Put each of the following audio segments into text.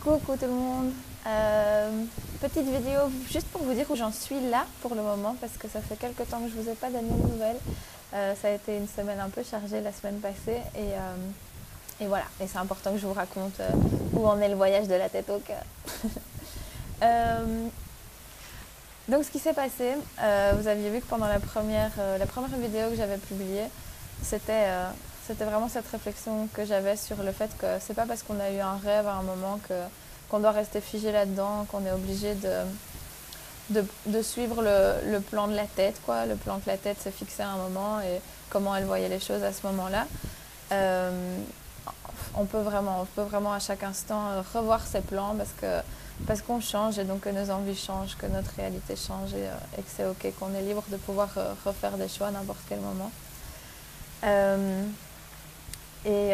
Coucou tout le monde. Petite vidéo juste pour vous dire où j'en suis là pour le moment parce que ça fait quelques temps que je vous ai pas donné de nouvelles. Ça a été une semaine un peu chargée la semaine passée et voilà. Et c'est important que je vous raconte où en est le voyage de la tête au cœur. Donc ce qui s'est passé, vous aviez vu que pendant la première vidéo que j'avais publiée, c'était vraiment cette réflexion que j'avais sur le fait que c'est pas parce qu'on a eu un rêve à un moment qu'on doit rester figé là-dedans, qu'on est obligé de suivre le plan de la tête, quoi, le plan que la tête s'est fixé à un moment et comment elle voyait les choses à ce moment-là. On peut vraiment à chaque instant revoir ses plans parce qu'on change et donc que nos envies changent, que notre réalité change et que c'est ok, qu'on est libre de pouvoir refaire des choix à n'importe quel moment. Et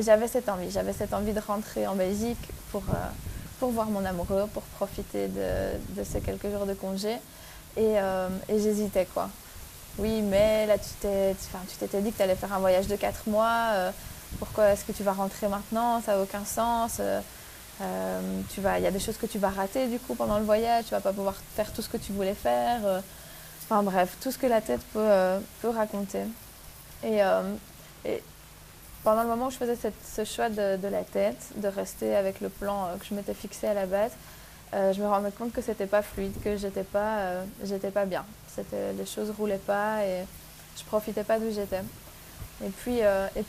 j'avais cette envie de rentrer en Belgique pour voir mon amoureux, pour profiter de ces quelques jours de congé. Et j'hésitais, quoi. Oui, mais là, tu t'étais dit que tu allais faire un voyage de 4 mois. Pourquoi est-ce que tu vas rentrer maintenant? Ça n'a aucun sens. Il y a des choses que tu vas rater, du coup, pendant le voyage. Tu ne vas pas pouvoir faire tout ce que tu voulais faire. Enfin bref, tout ce que la tête peut raconter. Et pendant le moment où je faisais ce choix de la tête, de rester avec le plan que je m'étais fixé à la base, je me rendais compte que c'était pas fluide, que j'étais pas bien. Les choses roulaient pas et je profitais pas d'où j'étais. Et puis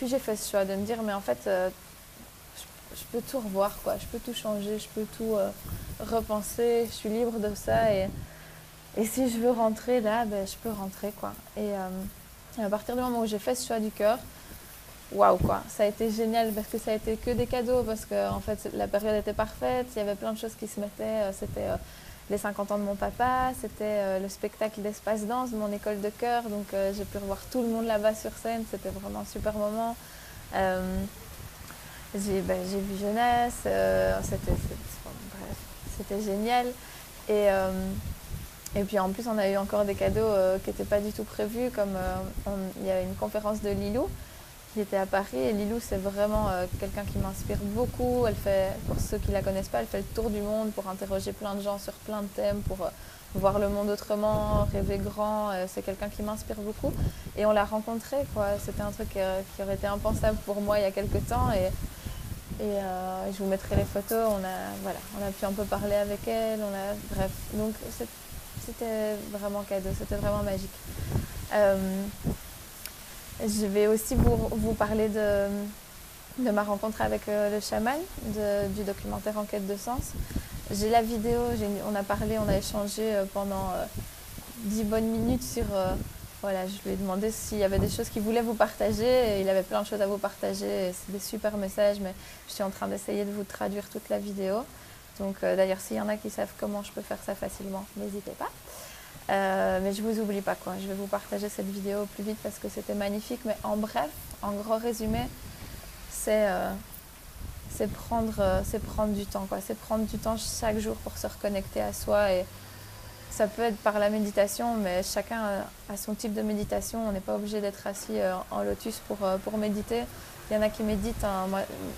j'ai fait ce choix de me dire mais en fait je peux tout revoir, quoi. Je peux tout changer, je peux tout repenser. Je suis libre de ça et si je veux rentrer là, ben, je peux rentrer, quoi. Et à partir du moment où j'ai fait ce choix du cœur, waouh, quoi, ça a été génial parce que ça a été que des cadeaux, parce que en fait la période était parfaite, il y avait plein de choses qui se mettaient, c'était les 50 ans de mon papa, c'était le spectacle d'Espace Danse de mon école de chœur, donc j'ai pu revoir tout le monde là-bas sur scène, c'était vraiment un super moment. J'ai vu Jeunesse, c'était génial. Et puis en plus on a eu encore des cadeaux qui n'étaient pas du tout prévus, comme il y a une conférence de Lilou qui était à Paris, et Lilou c'est vraiment quelqu'un qui m'inspire beaucoup. Elle fait, pour ceux qui la connaissent pas, elle fait le tour du monde pour interroger plein de gens sur plein de thèmes, pour voir le monde autrement, rêver grand. C'est quelqu'un qui m'inspire beaucoup et on l'a rencontrée, quoi. C'était un truc qui aurait été impensable pour moi il y a quelques temps et je vous mettrai les photos. On a pu un peu parler avec elle, bref, donc c'était vraiment cadeau, c'était vraiment magique. Je vais aussi vous parler de ma rencontre avec le chaman, du documentaire En quête de sens. J'ai la vidéo, on a échangé pendant 10 bonnes minutes sur... voilà, je lui ai demandé s'il y avait des choses qu'il voulait vous partager. Et il avait plein de choses à vous partager. C'est des super messages, mais je suis en train d'essayer de vous traduire toute la vidéo. Donc d'ailleurs, s'il y en a qui savent comment je peux faire ça facilement, n'hésitez pas. Mais je vous oublie pas, quoi. Je vais vous partager cette vidéo au plus vite parce que c'était magnifique. Mais en bref, en gros résumé, c'est prendre du temps, quoi. C'est prendre du temps chaque jour pour se reconnecter à soi. Et ça peut être par la méditation, mais chacun a son type de méditation. On n'est pas obligé d'être assis en lotus pour méditer. Il y en a qui méditent. Hein.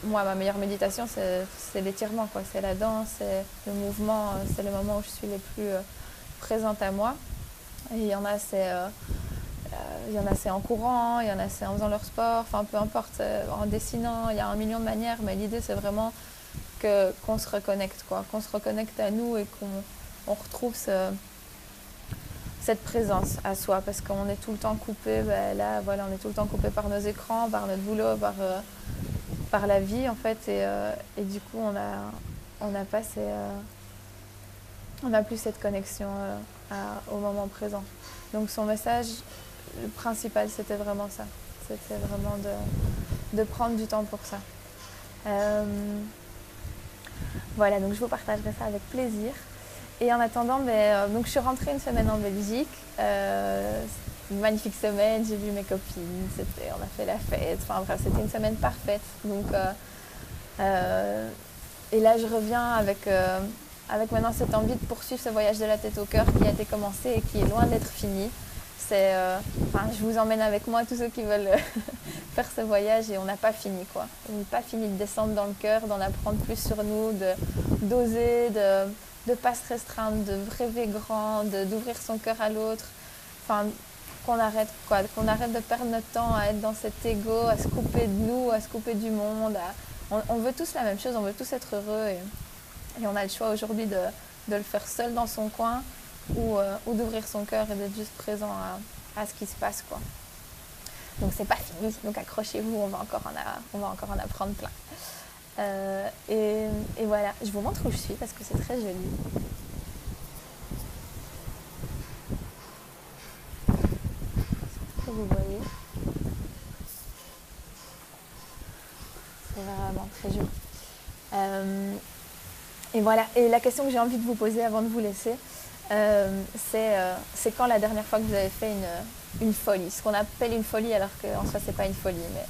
Moi, ma meilleure méditation, c'est l'étirement, quoi. C'est la danse, c'est le mouvement, c'est les moments où je suis les plus présente à moi. Et il y en a c'est en courant, il y en a c'est en faisant leur sport, enfin peu importe, en dessinant, il y a 1 million de manières, mais l'idée c'est vraiment qu'on se reconnecte, quoi, qu'on se reconnecte à nous et qu'on retrouve cette présence à soi, parce qu'on est tout le temps coupé, là voilà, on est tout le temps coupé par nos écrans, par notre boulot, par la vie en fait, et du coup on n'a plus cette connexion au moment présent. Donc son message principal, c'était vraiment ça. C'était vraiment de prendre du temps pour ça. Voilà, donc je vous partagerai ça avec plaisir. Et en attendant, donc je suis rentrée une semaine en Belgique. Une magnifique semaine, j'ai vu mes copines, on a fait la fête. Enfin bref, c'était une semaine parfaite. Donc, et là, je reviens avec maintenant cette envie de poursuivre ce voyage de la tête au cœur qui a été commencé et qui est loin d'être fini. Je vous emmène avec moi, tous ceux qui veulent faire ce voyage et on n'a pas fini, quoi. On n'a pas fini de descendre dans le cœur, d'en apprendre plus sur nous, d'oser, de ne pas se restreindre, de rêver grand, d'ouvrir son cœur à l'autre. Enfin, qu'on arrête, quoi, qu'on arrête de perdre notre temps à être dans cet ego, à se couper de nous, à se couper du monde. On veut tous la même chose, on veut tous être heureux et on a le choix aujourd'hui de le faire seul dans son coin ou d'ouvrir son cœur et d'être juste présent à ce qui se passe, quoi. Donc c'est pas fini, donc accrochez-vous, on va encore en apprendre plein. Et voilà, je vous montre où je suis parce que c'est très joli. Que vous voyez, c'est vraiment très joli. Et voilà, et la question que j'ai envie de vous poser avant de vous laisser, c'est quand la dernière fois que vous avez fait une folie, ce qu'on appelle une folie alors qu'en soi c'est pas une folie, mais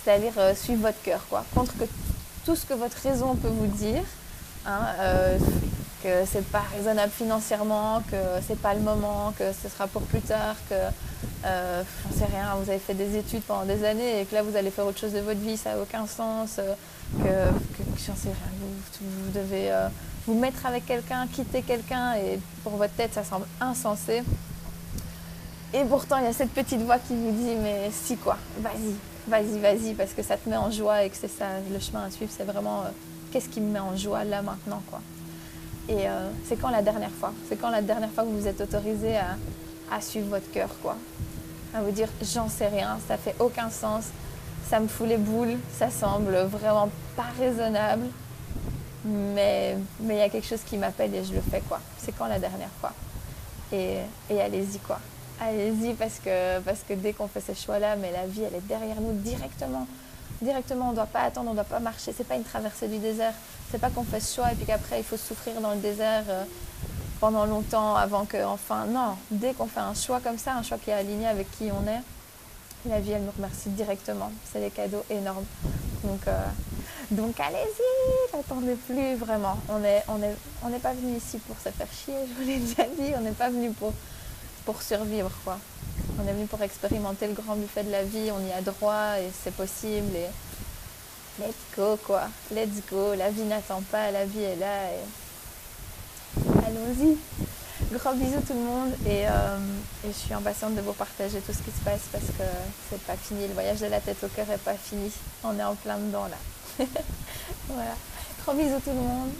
c'est-à-dire suivre votre cœur, quoi, contre tout ce que votre raison peut vous dire, hein, que c'est pas raisonnable financièrement, que c'est pas le moment, que ce sera pour plus tard, que j'en sais rien, vous avez fait des études pendant des années et que là vous allez faire autre chose de votre vie, ça n'a aucun sens, que j'en sais rien, vous devez vous mettre avec quelqu'un, quitter quelqu'un et pour votre tête ça semble insensé. Et pourtant il y a cette petite voix qui vous dit mais si quoi, vas-y, parce que ça te met en joie et que c'est ça le chemin à suivre, c'est vraiment qu'est-ce qui me met en joie là maintenant, quoi. Et c'est quand la dernière fois que vous vous êtes autorisé à suivre votre cœur, quoi. À vous dire j'en sais rien, ça fait aucun sens, ça me fout les boules, ça semble vraiment pas raisonnable, mais il y a quelque chose qui m'appelle et je le fais, quoi. C'est quand la dernière fois. Et allez-y, quoi. Allez-y parce que dès qu'on fait ces choix-là, mais la vie elle est derrière nous directement, on ne doit pas attendre, on ne doit pas marcher, c'est pas une traversée du désert, c'est pas qu'on fait ce choix et puis qu'après il faut souffrir dans le désert pendant longtemps avant que, enfin non, dès qu'on fait un choix comme ça, un choix qui est aligné avec qui on est, la vie elle nous remercie directement, c'est des cadeaux énormes. Donc allez-y, n'attendez plus vraiment, on n'est pas venu ici pour se faire chier, je vous l'ai déjà dit, on n'est pas venu pour survivre, quoi. On est venu pour expérimenter le grand buffet de la vie, on y a droit et c'est possible et let's go, quoi. Let's go, la vie n'attend pas, la vie est là et allons-y. Gros bisous tout le monde et je suis impatiente de vous partager tout ce qui se passe parce que c'est pas fini, le voyage de la tête au cœur est pas fini, on est en plein dedans là. Voilà, gros bisous tout le monde.